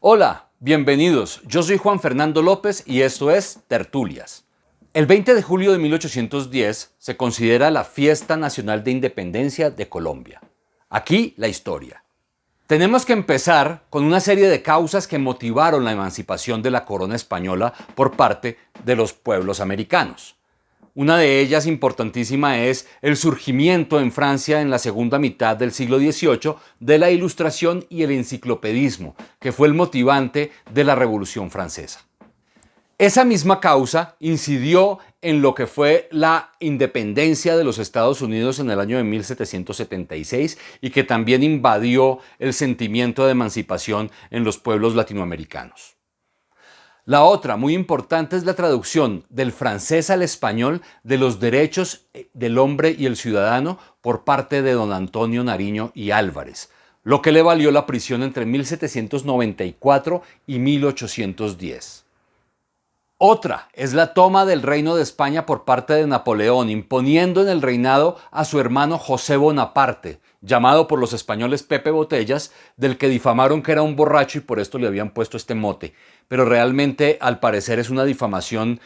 Hola, bienvenidos. Yo soy Juan Fernando López y esto es Tertulias. El 20 de julio de 1810 se considera la Fiesta Nacional de Independencia de Colombia. Aquí la historia. Tenemos que empezar con una serie de causas que motivaron la emancipación de la corona española por parte de los pueblos americanos. Una de ellas importantísima es el surgimiento en Francia en la segunda mitad del siglo XVIII de la Ilustración y el enciclopedismo, que fue el motivante de la Revolución Francesa. Esa misma causa incidió en lo que fue la independencia de los Estados Unidos en el año de 1776 y que también invadió el sentimiento de emancipación en los pueblos latinoamericanos. La otra, muy importante, es la traducción del francés al español de los derechos del hombre y el ciudadano por parte de don Antonio Nariño y Álvarez, lo que le valió la prisión entre 1794 y 1810. Otra es la toma del reino de España por parte de Napoleón, imponiendo en el reinado a su hermano José Bonaparte, llamado por los españoles Pepe Botellas, del que difamaron que era un borracho y por esto le habían puesto este mote. Pero realmente, al parecer, es una difamación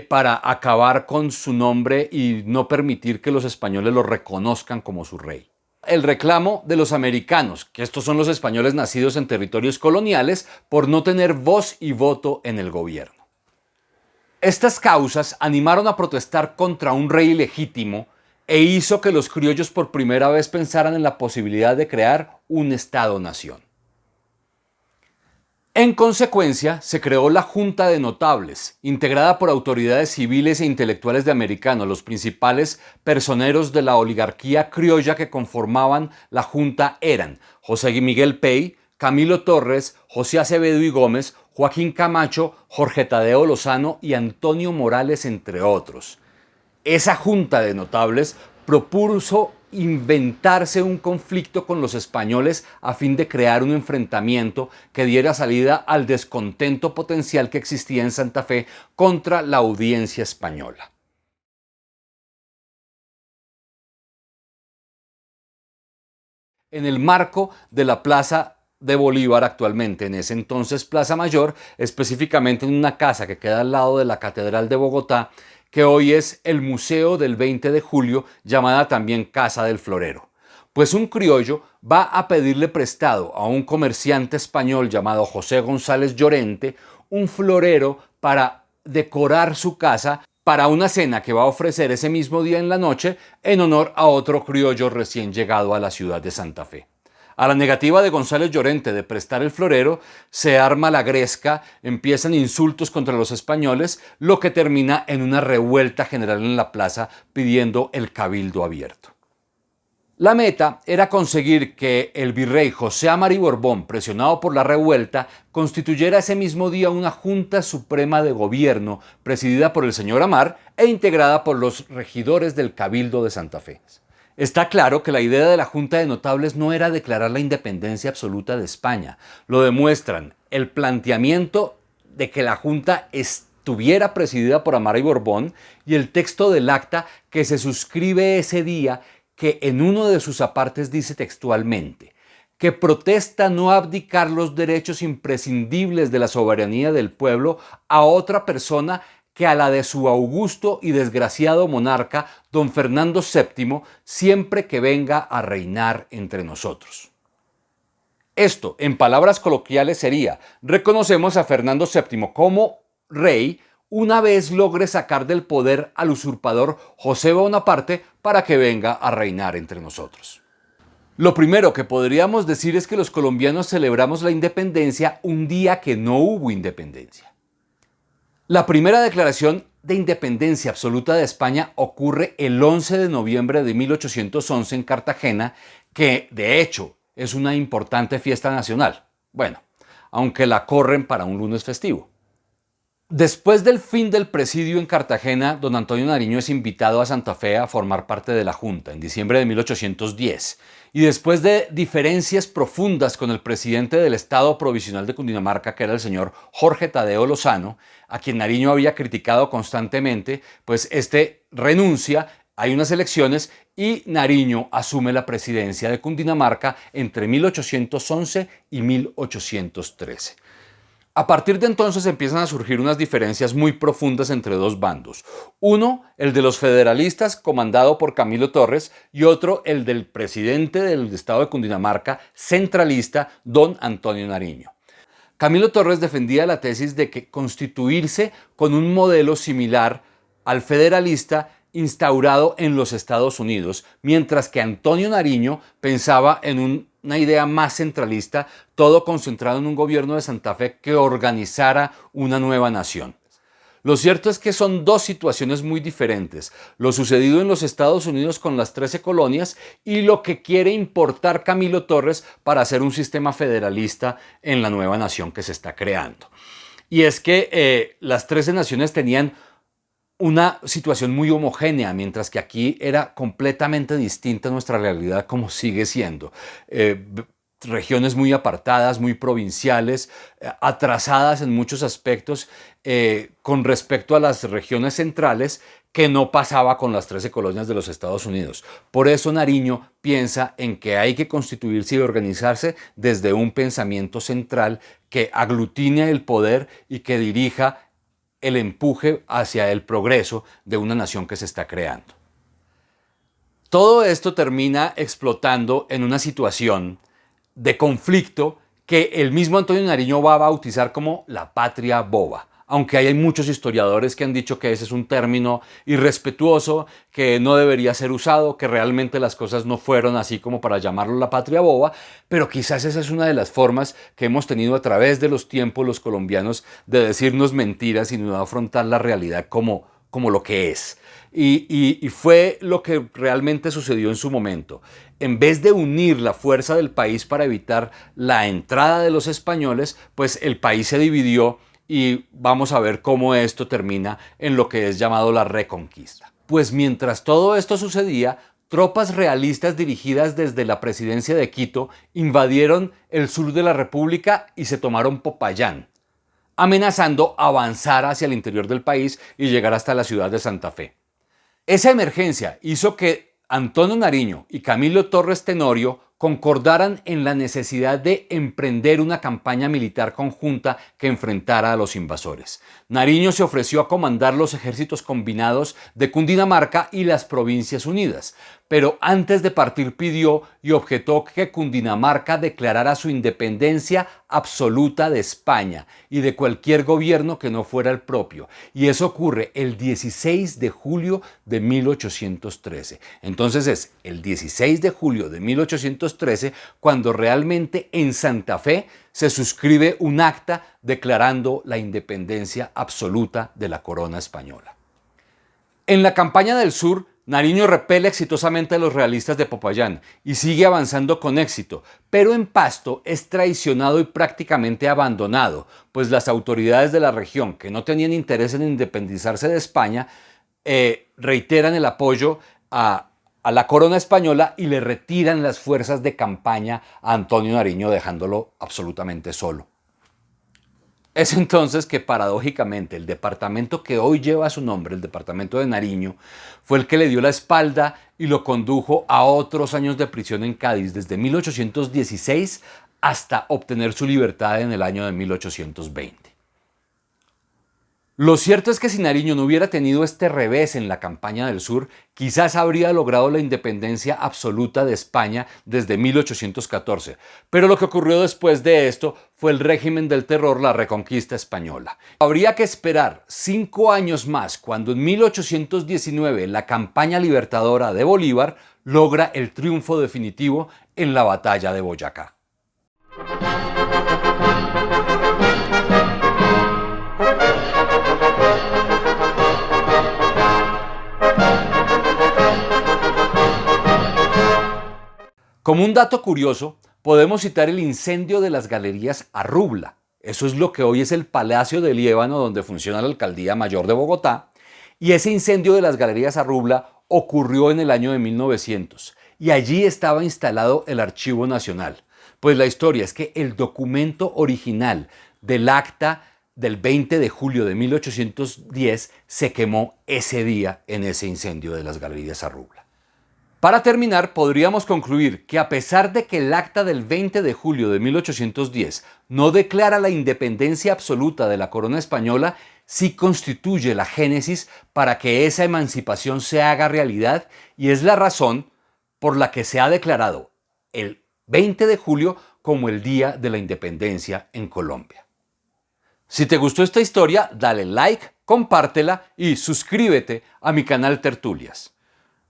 para acabar con su nombre y no permitir que los españoles lo reconozcan como su rey. El reclamo de los americanos, que estos son los españoles nacidos en territorios coloniales, por no tener voz y voto en el gobierno. Estas causas animaron a protestar contra un rey ilegítimo e hizo que los criollos por primera vez pensaran en la posibilidad de crear un Estado-nación. En consecuencia, se creó la Junta de Notables, integrada por autoridades civiles e intelectuales de americanos. Los principales personeros de la oligarquía criolla que conformaban la Junta eran José Miguel Pey, Camilo Torres, José Acevedo y Gómez, Joaquín Camacho, Jorge Tadeo Lozano y Antonio Morales, entre otros. Esa Junta de Notables propuso inventarse un conflicto con los españoles a fin de crear un enfrentamiento que diera salida al descontento potencial que existía en Santa Fe contra la audiencia española. En el marco de la Plaza de Bolívar actualmente, en ese entonces Plaza Mayor, específicamente en una casa que queda al lado de la Catedral de Bogotá, que hoy es el Museo del 20 de Julio, llamada también Casa del Florero. Pues un criollo va a pedirle prestado a un comerciante español llamado José González Llorente un florero para decorar su casa para una cena que va a ofrecer ese mismo día en la noche en honor a otro criollo recién llegado a la ciudad de Santa Fe. A la negativa de González Llorente de prestar el florero, se arma la gresca, empiezan insultos contra los españoles, lo que termina en una revuelta general en la plaza pidiendo el cabildo abierto. La meta era conseguir que el virrey José Amari Borbón, presionado por la revuelta, constituyera ese mismo día una Junta Suprema de Gobierno presidida por el señor Amar e integrada por los regidores del Cabildo de Santa Fe. Está claro que la idea de la Junta de Notables no era declarar la independencia absoluta de España. Lo demuestran el planteamiento de que la Junta estuviera presidida por Amari Borbón y el texto del acta que se suscribe ese día, que en uno de sus apartes dice textualmente que protesta no abdicar los derechos imprescindibles de la soberanía del pueblo a otra persona que a la de su augusto y desgraciado monarca, don Fernando VII, siempre que venga a reinar entre nosotros. Esto, en palabras coloquiales, sería: reconocemos a Fernando VII como rey una vez logre sacar del poder al usurpador José Bonaparte para que venga a reinar entre nosotros. Lo primero que podríamos decir es que los colombianos celebramos la independencia un día que no hubo independencia. La primera declaración de independencia absoluta de España ocurre el 11 de noviembre de 1811 en Cartagena, que de hecho es una importante fiesta nacional. Bueno, aunque la corren para un lunes festivo. Después del fin del presidio en Cartagena, don Antonio Nariño es invitado a Santa Fe a formar parte de la Junta en diciembre de 1810. Y después de diferencias profundas con el presidente del Estado Provisional de Cundinamarca, que era el señor Jorge Tadeo Lozano, a quien Nariño había criticado constantemente, pues este renuncia, hay unas elecciones y Nariño asume la presidencia de Cundinamarca entre 1811 y 1813. A partir de entonces empiezan a surgir unas diferencias muy profundas entre dos bandos. Uno, el de los federalistas, comandado por Camilo Torres, y otro, el del presidente del estado de Cundinamarca, centralista, don Antonio Nariño. Camilo Torres defendía la tesis de que constituirse con un modelo similar al federalista instaurado en los Estados Unidos, mientras que Antonio Nariño pensaba en una idea más centralista, todo concentrado en un gobierno de Santa Fe que organizara una nueva nación. Lo cierto es que son dos situaciones muy diferentes, lo sucedido en los Estados Unidos con las 13 colonias y lo que quiere importar Camilo Torres para hacer un sistema federalista en la nueva nación que se está creando. Y es que las 13 naciones tenían una situación muy homogénea, mientras que aquí era completamente distinta nuestra realidad como sigue siendo. Regiones muy apartadas, muy provinciales, atrasadas en muchos aspectos con respecto a las regiones centrales, que no pasaba con las 13 colonias de los Estados Unidos. Por eso Nariño piensa en que hay que constituirse y organizarse desde un pensamiento central que aglutine el poder y que dirija el empuje hacia el progreso de una nación que se está creando. Todo esto termina explotando en una situación de conflicto que el mismo Antonio Nariño va a bautizar como la patria boba. Aunque hay muchos historiadores que han dicho que ese es un término irrespetuoso, que no debería ser usado, que realmente las cosas no fueron así como para llamarlo la patria boba, pero quizás esa es una de las formas que hemos tenido a través de los tiempos los colombianos de decirnos mentiras y no afrontar la realidad como lo que es. Y fue lo que realmente sucedió en su momento. En vez de unir la fuerza del país para evitar la entrada de los españoles, pues el país se dividió y vamos a ver cómo esto termina en lo que es llamado la Reconquista. Pues mientras todo esto sucedía, tropas realistas dirigidas desde la presidencia de Quito invadieron el sur de la República y se tomaron Popayán, amenazando avanzar hacia el interior del país y llegar hasta la ciudad de Santa Fe. Esa emergencia hizo que Antonio Nariño y Camilo Torres Tenorio concordaran en la necesidad de emprender una campaña militar conjunta que enfrentara a los invasores. Nariño se ofreció a comandar los ejércitos combinados de Cundinamarca y las Provincias Unidas, pero antes de partir pidió y objetó que Cundinamarca declarara su independencia absoluta de España y de cualquier gobierno que no fuera el propio. Y eso ocurre el 16 de julio de 1813. Entonces es el 16 de julio de 1813 cuando realmente en Santa Fe se suscribe un acta declarando la independencia absoluta de la corona española. En la campaña del sur, Nariño repele exitosamente a los realistas de Popayán y sigue avanzando con éxito, pero en Pasto es traicionado y prácticamente abandonado, pues las autoridades de la región, que no tenían interés en independizarse de España, reiteran el apoyo a la corona española y le retiran las fuerzas de campaña a Antonio Nariño, dejándolo absolutamente solo. Es entonces que paradójicamente el departamento que hoy lleva su nombre, el departamento de Nariño, fue el que le dio la espalda y lo condujo a otros años de prisión en Cádiz, desde 1816 hasta obtener su libertad en el año de 1820. Lo cierto es que si Nariño no hubiera tenido este revés en la campaña del sur, quizás habría logrado la independencia absoluta de España desde 1814. Pero lo que ocurrió después de esto fue el régimen del terror, la Reconquista española. Habría que esperar 5 años más cuando en 1819 la campaña libertadora de Bolívar logra el triunfo definitivo en la batalla de Boyacá. Como un dato curioso, podemos citar el incendio de las Galerías Arrubla. Eso es lo que hoy es el Palacio de Liébano, donde funciona la Alcaldía Mayor de Bogotá. Y ese incendio de las Galerías Arrubla ocurrió en el año de 1900. Y allí estaba instalado el Archivo Nacional. Pues la historia es que el documento original del acta del 20 de julio de 1810 se quemó ese día en ese incendio de las Galerías Arrubla. Para terminar, podríamos concluir que a pesar de que el acta del 20 de julio de 1810 no declara la independencia absoluta de la corona española, sí constituye la génesis para que esa emancipación se haga realidad y es la razón por la que se ha declarado el 20 de julio como el Día de la Independencia en Colombia. Si te gustó esta historia, dale like, compártela y suscríbete a mi canal Tertulias.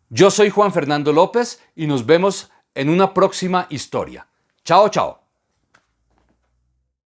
Yo soy Juan Fernando López y nos vemos en una próxima historia. Chao, chao.